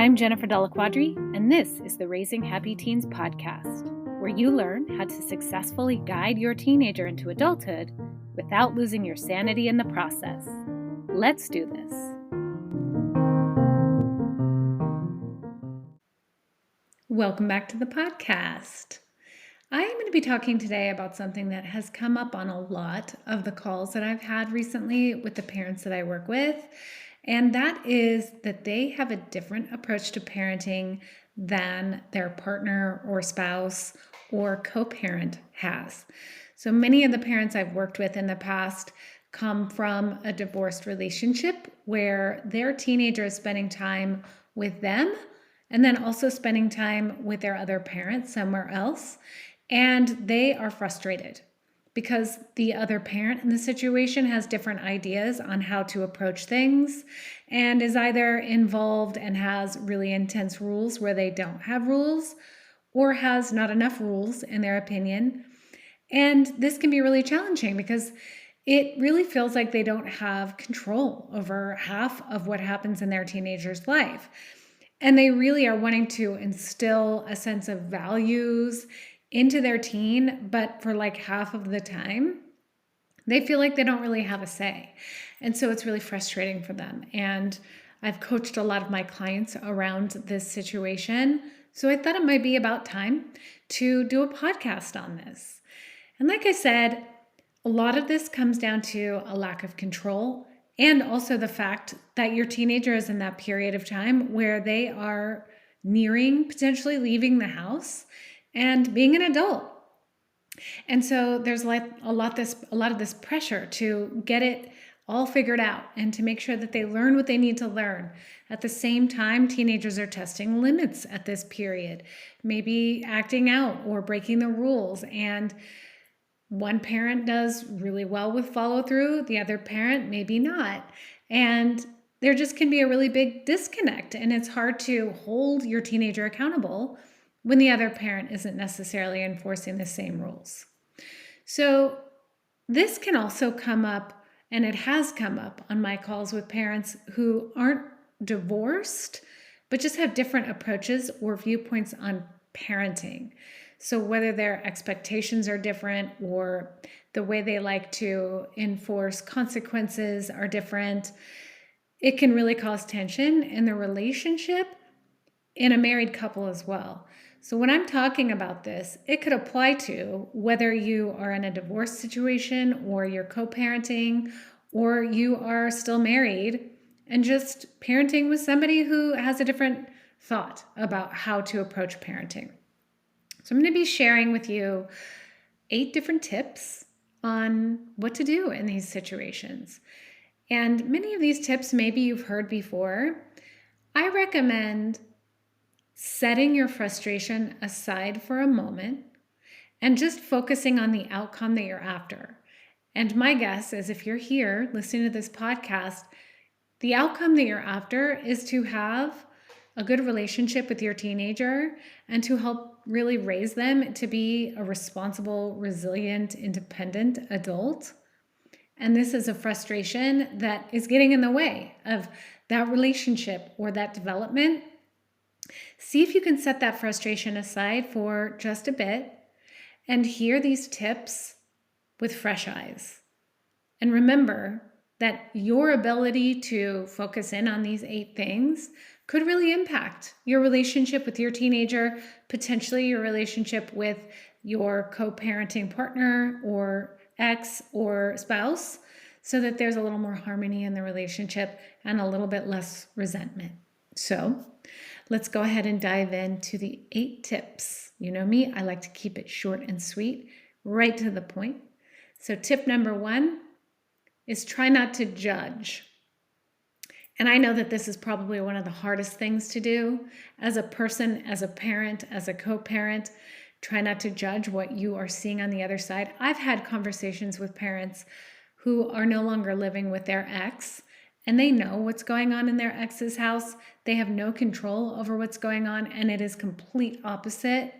I'm Jennifer Della Quadri, and this is the Raising Happy Teens podcast, where you learn how to successfully guide your teenager into adulthood without losing your sanity in the process. Let's do this. Welcome back to the podcast. I am going to be talking today about something that has come up on a lot of the calls that I've had recently with the parents that I work with. And that is that they have a different approach to parenting than their partner or spouse or co-parent has. So many of the parents I've worked with in the past come from a divorced relationship where their teenager is spending time with them and then also spending time with their other parent somewhere else. And they are frustrated because the other parent in the situation has different ideas on how to approach things and is either involved and has really intense rules where they don't have rules or has not enough rules in their opinion. And this can be really challenging because it really feels like they don't have control over half of what happens in their teenager's life. And they really are wanting to instill a sense of values into their teen, but for like half of the time, they feel like they don't really have a say. And so it's really frustrating for them. And I've coached a lot of my clients around this situation. So I thought it might be about time to do a podcast on this. And like I said, a lot of this comes down to a lack of control and also the fact that your teenager is in that period of time where they are nearing potentially leaving the house and being an adult. And so there's like a lot of this pressure to get it all figured out and to make sure that they learn what they need to learn. At the same time, teenagers are testing limits at this period, maybe acting out or breaking the rules. And one parent does really well with follow through, the other parent maybe not. And there just can be a really big disconnect, and it's hard to hold your teenager accountable when the other parent isn't necessarily enforcing the same rules. So this can also come up, and it has come up on my calls with parents who aren't divorced, but just have different approaches or viewpoints on parenting. So whether their expectations are different or the way they like to enforce consequences are different, it can really cause tension in the relationship in a married couple as well. So when I'm talking about this, it could apply to whether you are in a divorce situation or you're co-parenting or you are still married and just parenting with somebody who has a different thought about how to approach parenting. So I'm going to be sharing with you 8 different tips on what to do in these situations. And many of these tips maybe you've heard before. I recommend setting your frustration aside for a moment and just focusing on the outcome that you're after. And my guess is if you're here listening to this podcast, the outcome that you're after is to have a good relationship with your teenager and to help really raise them to be a responsible, resilient, independent adult. And this is a frustration that is getting in the way of that relationship or that development. See if you can set that frustration aside for just a bit and hear these tips with fresh eyes. And remember that your ability to focus in on these 8 things could really impact your relationship with your teenager, potentially your relationship with your co-parenting partner or ex or spouse, so that there's a little more harmony in the relationship and a little bit less resentment. So let's go ahead and dive into the 8 tips. You know me, I like to keep it short and sweet, right to the point. So tip number 1 is try not to judge. And I know that this is probably one of the hardest things to do as a person, as a parent, as a co-parent. Try not to judge what you are seeing on the other side. I've had conversations with parents who are no longer living with their ex, and they know what's going on in their ex's house. They have no control over what's going on, and it is complete opposite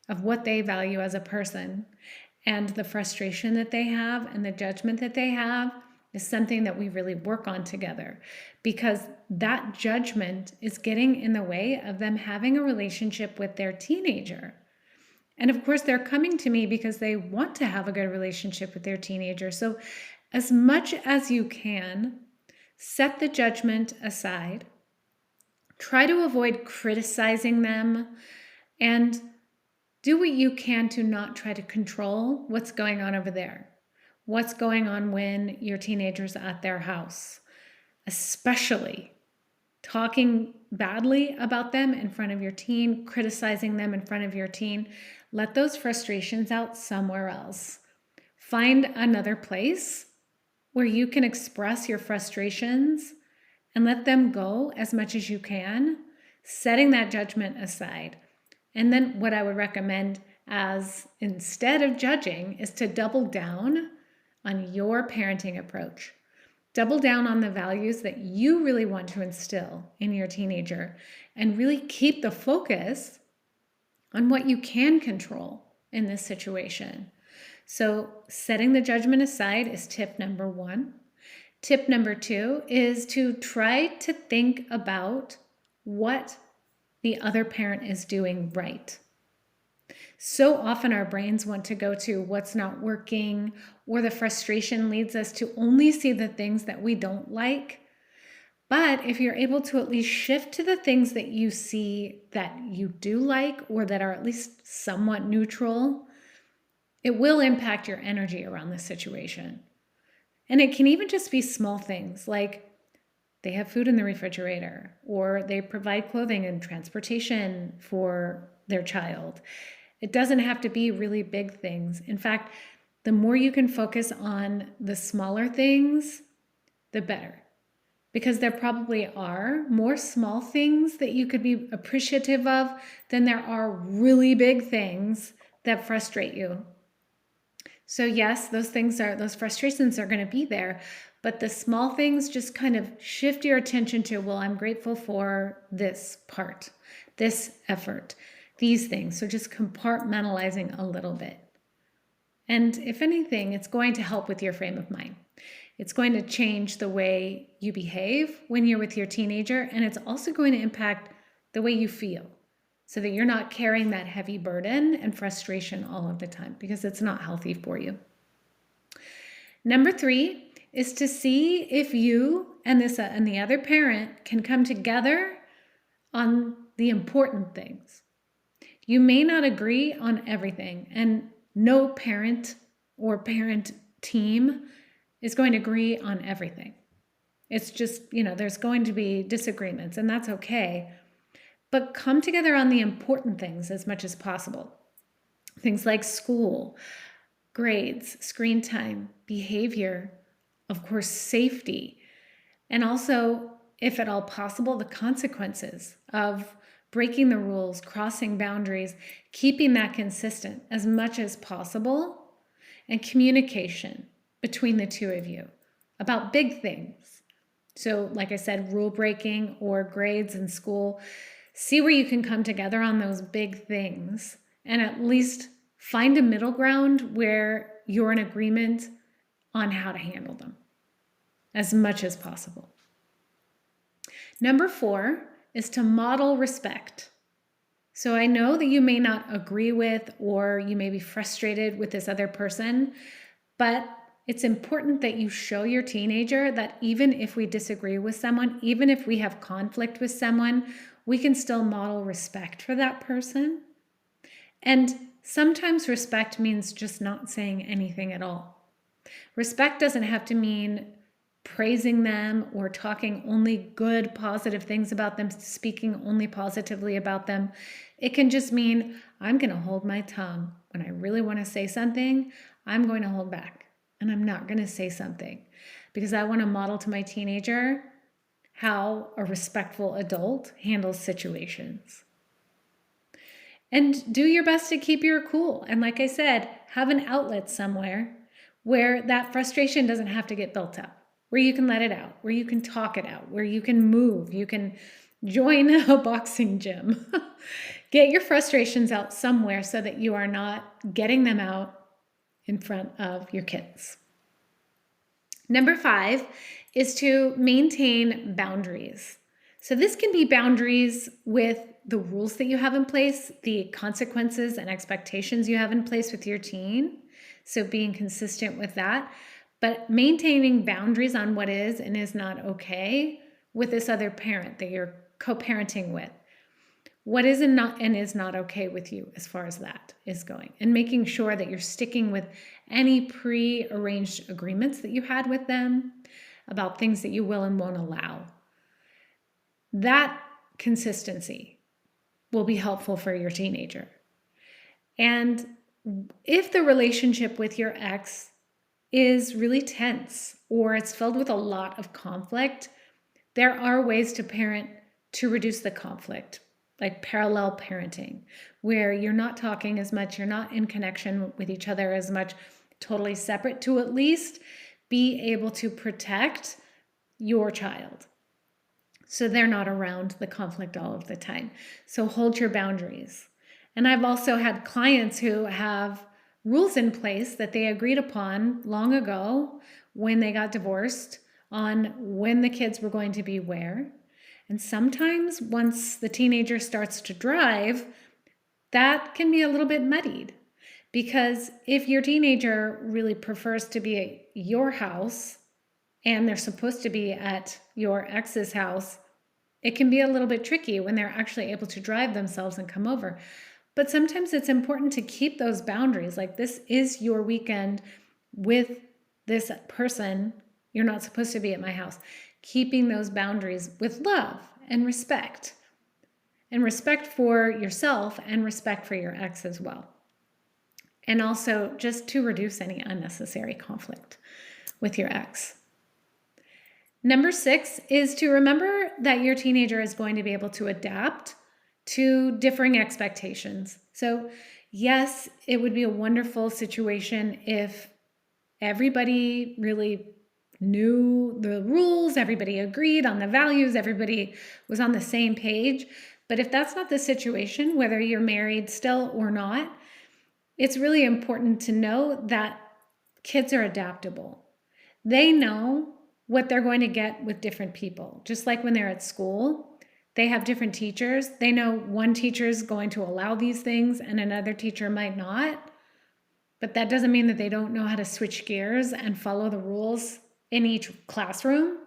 of what they value as a person. And the frustration that they have and the judgment that they have is something that we really work on together, because that judgment is getting in the way of them having a relationship with their teenager. And of course, they're coming to me because they want to have a good relationship with their teenager. So, as much as you can, set the judgment aside. Try to avoid criticizing them, and do what you can to not try to control what's going on over there. What's going on when your teenager's at their house, especially talking badly about them in front of your teen, criticizing them in front of your teen. Let those frustrations out somewhere else. Find another place where you can express your frustrations and let them go as much as you can, setting that judgment aside. And then what I would recommend, as instead of judging, is to double down on your parenting approach. Double down on the values that you really want to instill in your teenager, and really keep the focus on what you can control in this situation. So setting the judgment aside is tip number 1. Tip number 2 is to try to think about what the other parent is doing right. So often our brains want to go to what's not working, or the frustration leads us to only see the things that we don't like. But if you're able to at least shift to the things that you see that you do like, or that are at least somewhat neutral, it will impact your energy around the situation. And it can even just be small things like they have food in the refrigerator, or they provide clothing and transportation for their child. It doesn't have to be really big things. In fact, the more you can focus on the smaller things, the better. Because there probably are more small things that you could be appreciative of than there are really big things that frustrate you. So yes, those frustrations are going to be there, but the small things, just kind of shift your attention to, well, I'm grateful for this part, this effort, these things. So just compartmentalizing a little bit. And if anything, it's going to help with your frame of mind. It's going to change the way you behave when you're with your teenager, and it's also going to impact the way you feel, so that you're not carrying that heavy burden and frustration all of the time, because it's not healthy for you. Number 3 is to see if you and the other parent can come together on the important things. You may not agree on everything, and no parent or parent team is going to agree on everything. It's just, there's going to be disagreements, and that's okay. But come together on the important things as much as possible. Things like school, grades, screen time, behavior, of course, safety, and also, if at all possible, the consequences of breaking the rules, crossing boundaries, keeping that consistent as much as possible, and communication between the two of you about big things. So, like I said, rule breaking or grades in school. See where you can come together on those big things, and at least find a middle ground where you're in agreement on how to handle them as much as possible. Number 4 is to model respect. So I know that you may not agree with, or you may be frustrated with this other person, but it's important that you show your teenager that even if we disagree with someone, even if we have conflict with someone, we can still model respect for that person. And sometimes respect means just not saying anything at all. Respect doesn't have to mean praising them or talking only good, positive things about them, speaking only positively about them. It can just mean, I'm going to hold my tongue. When I really want to say something, I'm going to hold back, and I'm not going to say something, because I want to model to my teenager how a respectful adult handles situations. And do your best to keep your cool. And like I said, have an outlet somewhere where that frustration doesn't have to get built up, where you can let it out, where you can talk it out, where you can move, you can join a boxing gym. Get your frustrations out somewhere so that you are not getting them out in front of your kids. Number 5 is to maintain boundaries. So this can be boundaries with the rules that you have in place, the consequences and expectations you have in place with your teen. So being consistent with that, but maintaining boundaries on what is and is not okay with this other parent that you're co-parenting with. What is and is not okay with you as far as that is going, and making sure that you're sticking with any pre-arranged agreements that you had with them about things that you will and won't allow. That consistency will be helpful for your teenager. And if the relationship with your ex is really tense or it's filled with a lot of conflict, there are ways to parent to reduce the conflict, like parallel parenting, where you're not talking as much, you're not in connection with each other as much, totally separate, to at least be able to protect your child so they're not around the conflict all of the time. So hold your boundaries. And I've also had clients who have rules in place that they agreed upon long ago when they got divorced on when the kids were going to be where. And sometimes once the teenager starts to drive, that can be a little bit muddied. Because if your teenager really prefers to be at your house and they're supposed to be at your ex's house, it can be a little bit tricky when they're actually able to drive themselves and come over. But sometimes it's important to keep those boundaries. Like, this is your weekend with this person. You're not supposed to be at my house. Keeping those boundaries with love and respect for yourself and respect for your ex as well. And also just to reduce any unnecessary conflict with your ex. Number 6 is to remember that your teenager is going to be able to adapt to differing expectations. So yes, it would be a wonderful situation if everybody really knew the rules, everybody agreed on the values, everybody was on the same page. But if that's not the situation, whether you're married still or not, it's really important to know that kids are adaptable. They know what they're going to get with different people. Just like when they're at school, they have different teachers. They know one teacher is going to allow these things and another teacher might not. But that doesn't mean that they don't know how to switch gears and follow the rules in each classroom.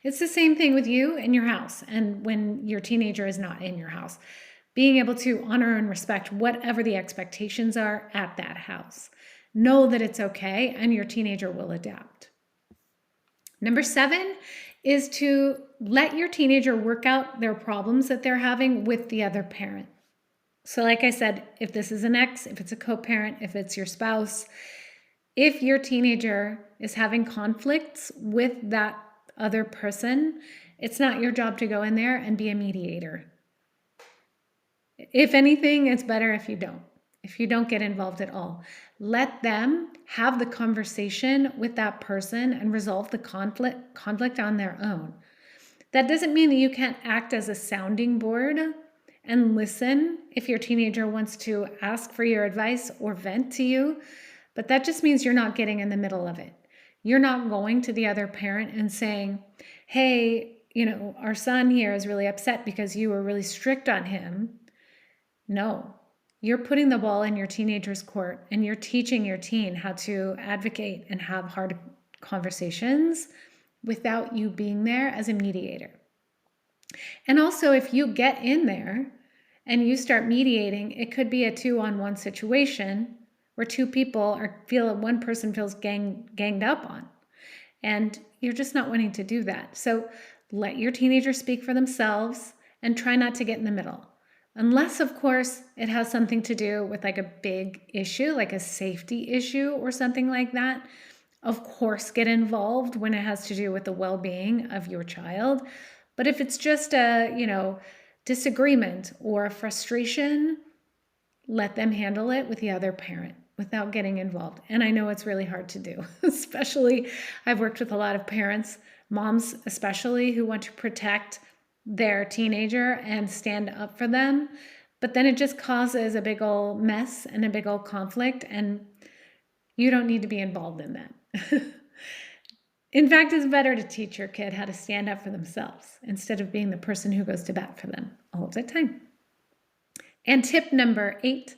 It's the same thing with you in your house and when your teenager is not in your house. Being able to honor and respect whatever the expectations are at that house. Know that it's okay and your teenager will adapt. Number 7 is to let your teenager work out their problems that they're having with the other parent. So like I said, if this is an ex, if it's a co-parent, if it's your spouse, if your teenager is having conflicts with that other person, it's not your job to go in there and be a mediator. If anything, it's better if you don't get involved at all. Let them have the conversation with that person and resolve the conflict on their own. That doesn't mean that you can't act as a sounding board and listen if your teenager wants to ask for your advice or vent to you, but that just means you're not getting in the middle of it. You're not going to the other parent and saying, hey, our son here is really upset because you were really strict on him. No, you're putting the ball in your teenager's court and you're teaching your teen how to advocate and have hard conversations without you being there as a mediator. And also, if you get in there and you start mediating, it could be a 2-on-1 situation where two people one person feels ganged up on. And you're just not wanting to do that. So let your teenager speak for themselves and try not to get in the middle. Unless, of course, it has something to do with like a big issue, like a safety issue or something like that. Of course, get involved when it has to do with the well-being of your child. But if it's just a, disagreement or a frustration, let them handle it with the other parent without getting involved. And I know it's really hard to do, especially I've worked with a lot of parents, moms especially, who want to protect their teenager and stand up for them. But then it just causes a big old mess and a big old conflict, and you don't need to be involved in that. In fact, it's better to teach your kid how to stand up for themselves instead of being the person who goes to bat for them all of the time. And tip number 8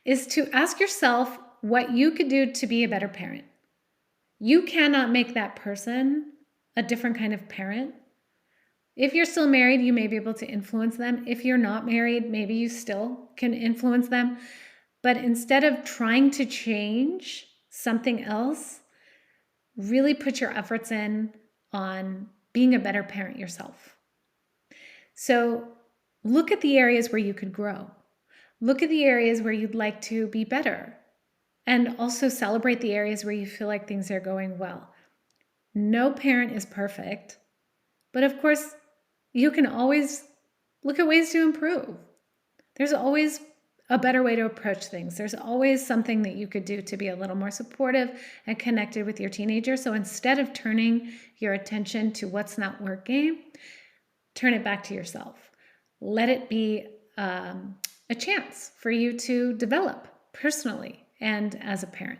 is to ask yourself what you could do to be a better parent. You cannot make that person a different kind of parent. If you're still married, you may be able to influence them. If you're not married, maybe you still can influence them. But instead of trying to change something else, really put your efforts in on being a better parent yourself. So look at the areas where you could grow. Look at the areas where you'd like to be better. And also celebrate the areas where you feel like things are going well. No parent is perfect, but of course, you can always look at ways to improve. There's always a better way to approach things. There's always something that you could do to be a little more supportive and connected with your teenager. So instead of turning your attention to what's not working, turn it back to yourself. Let it be a chance for you to develop personally and as a parent.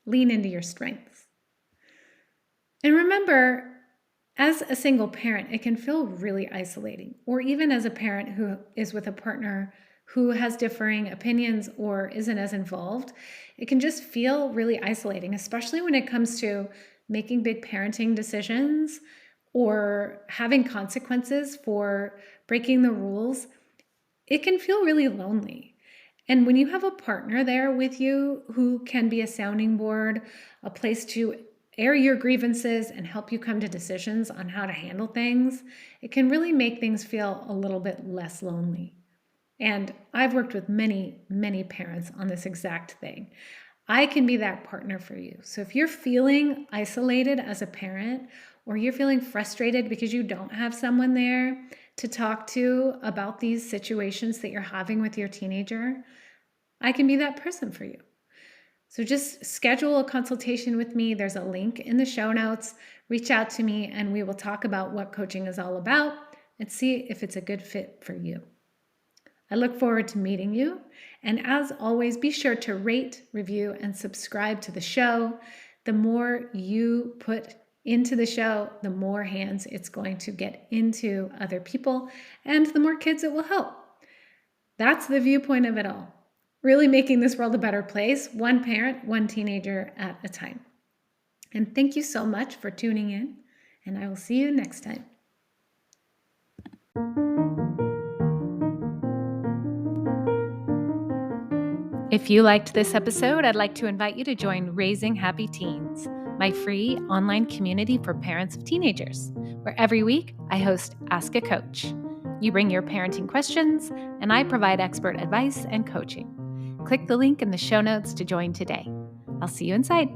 Lean into your strengths. And remember, as a single parent, it can feel really isolating, or even as a parent who is with a partner who has differing opinions or isn't as involved, it can just feel really isolating, especially when it comes to making big parenting decisions or having consequences for breaking the rules. It can feel really lonely. And when you have a partner there with you who can be a sounding board, a place to air your grievances and help you come to decisions on how to handle things, it can really make things feel a little bit less lonely. And I've worked with many, many parents on this exact thing. I can be that partner for you. So if you're feeling isolated as a parent, or you're feeling frustrated because you don't have someone there to talk to about these situations that you're having with your teenager, I can be that person for you. So just schedule a consultation with me. There's a link in the show notes. Reach out to me and we will talk about what coaching is all about and see if it's a good fit for you. I look forward to meeting you. And as always, be sure to rate, review, and subscribe to the show. The more you put into the show, the more hands it's going to get into other people and the more kids it will help. That's the viewpoint of it all. Really making this world a better place, one parent, one teenager at a time. And thank you so much for tuning in, and I will see you next time. If you liked this episode, I'd like to invite you to join Raising Happy Teens, my free online community for parents of teenagers, where every week I host Ask a Coach. You bring your parenting questions, and I provide expert advice and coaching. Click the link in the show notes to join today. I'll see you inside.